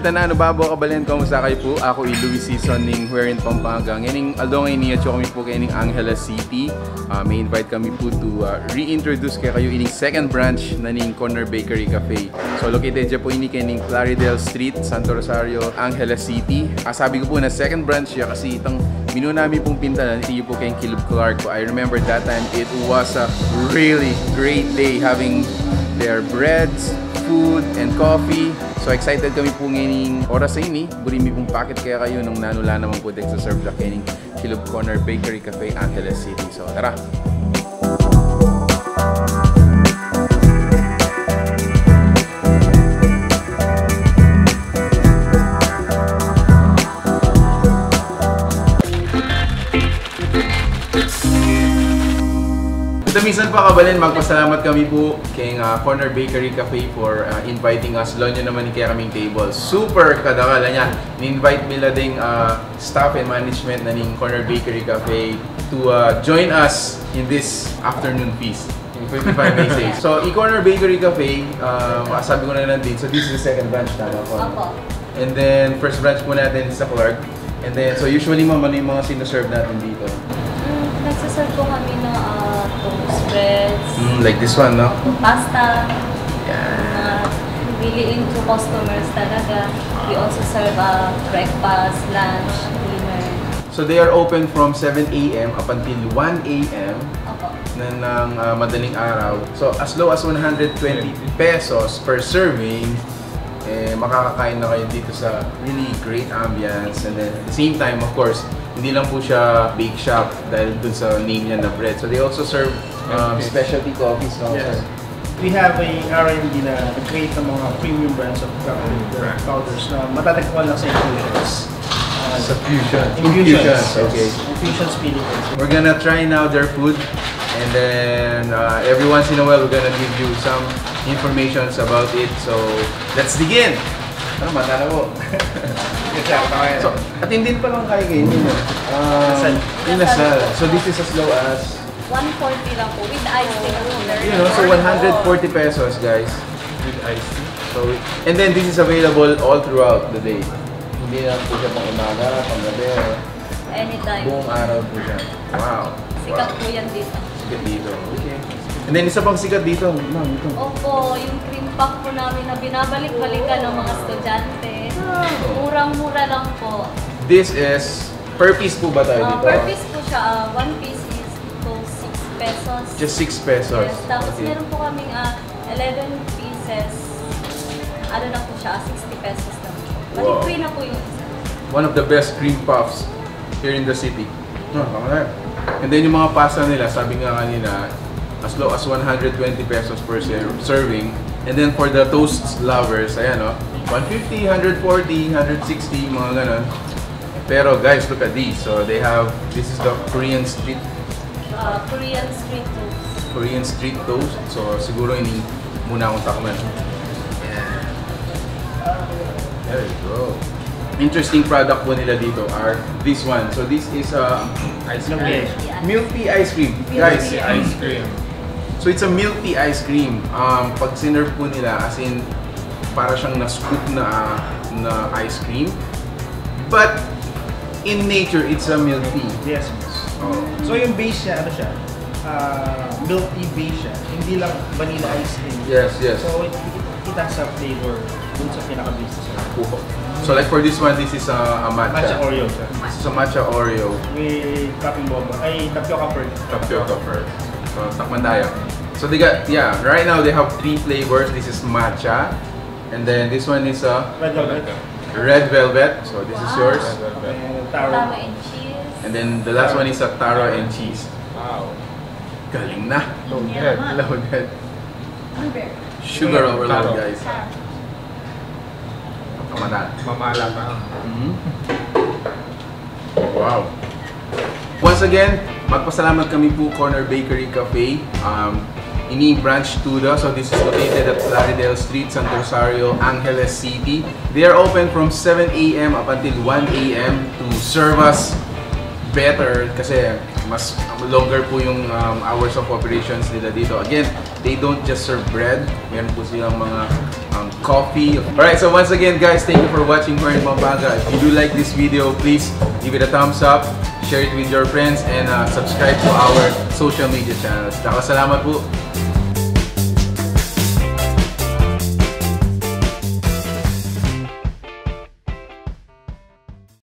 Tanano babo kabalen kamusta kayo po? Ako ay Luis Season ning where in Pampanga. Ngayon aldong niya kami po kay Angela City. May invite kami po to reintroduce kayo ining second branch na ning Corner Bakery Cafe. So located dyan po ini kay Plaridel St, Sto Rosario, Angela City. Sabi ko po na second branch siya kasi itong minu namin pong pintalan iyo po kay Kilub Clark. I remember that time it was a really great day having their breads, food, and coffee. So excited kami po ngayong oras sa ini. Burimi pong packet kaya kayo nung nanula naman po sa serve la kayong Kilub Corner Bakery Cafe, Angeles City. So tara! Minsan pa kabalen, magpasalamat kami po kay Corner Bakery Cafe for inviting us. Laon nyo naman ni kaya kaming table. Super kadakala niya. Ni-invite nila ding staff and management na ning Corner Bakery Cafe to join us in this afternoon feast. In 55 may say. So, i-Corner Bakery Cafe, sabi ko na lang din. So, this is the second branch tama po. And then, first branch po natin sa Clark. And then, so usually ma'am, ano yung mga sinaserve natin dito? Nagsaserve po kami ng toast breads. Like this one, no? Pasta. Yeah. Really into customers talaga. We also serve breakfast, lunch, dinner. So they are open from 7 AM up until 1 AM ng madaling araw. So as low as 120 pesos per serving, makakakain na kayo dito sa really great ambience. And then at the same time, of course, hindi lang po siya bake shop dahil dun sa name niya na bread. So they also serve specialty coffees. No? Yes. We have a R&D na nag-create ng mga premium brands of coffee powders na matatagpuan lang sa infusions. Sa fusion. Infusions. Okay. Infusions Philippines. We're gonna try now their food. And then every once in a while, we're gonna give you some informations about it. So let's begin! Ano ba? Tara po. So, atindin pa lang kayo ngayon. Inasal. So this is as low as 140 lang po with ice cream. You know, so 140 pesos guys. With ice cream. So, and then this is available all throughout the day. Hindi lang po siya pang umaga, pang gabi. Anytime. Buong araw po siya. Wow. Sikat po yan dito. Sikat dito. Okay. And then isa pang sikat dito, ma'am, ito. Opo, yung cream puff po namin na binabalik-balikan ng mga estudyante. Murang-mura lang po. This is, per piece po ba tayo dito? Per piece po siya. One piece is to 6 pesos. Just 6 pesos? Yes. Tapos meron po kaming 11 pieces. Ano na po siya? 60 pesos na po. Balik-free na po yung isa. One of the best cream puffs here in the city. No, tama na. And then yung mga pasta nila, sabi nga kanina, as low as 120 pesos per serving. And then for the toast lovers, ayan o, 150, 140, 160, mga ganon. Pero guys, look at these. So they have, this is the Korean street toast. Korean street toast. So siguro ini muna akong takman. Yeah. There you go. Interesting product po nila dito are this one. So this is Ice cream. Milk tea ice cream. Guys, Ice cream. so it's a milk tea ice cream. Pag sinerve po nila, as in, para siyang na-scoop na ice cream. But, in nature, it's a milk tea. Yes. Oh. So yung base niya, ano siya? Milk tea base siya. Hindi lang vanilla ice cream. Yes, yes. So it has a flavor dun sa pinaka-base siya. So like for this one, this is a matcha. Matcha Oreo. This is a matcha Oreo. With cupping boba. Ay, tapioca pearl. Tapioca pearl. So, takman tayo. So they got, yeah, right now they have 3 flavors. This is matcha. And then this one is a Red velvet. red velvet. So this is yours. And Taro taro. and cheese. And then the last one is a taro and cheese. Wow. Galing na. Loaded. Loaded. Sugar overload, guys. Mamala pa. Wow. Once again, magpasalamat kami po Corner Bakery Cafe. Ini branch 2 so this is located at Plaridel St, Sto Rosario, Angeles City. They are open from 7 AM up until 1 AM to serve us better kasi mas longer po yung hours of operations nila dito. Again, they don't just serve bread. Meron po silang mga coffee. Alright, so once again guys, thank you for watching Here in Pampanga. If you do like this video, please give it a thumbs up, share it with your friends, and subscribe to our social media channels. Salamat po!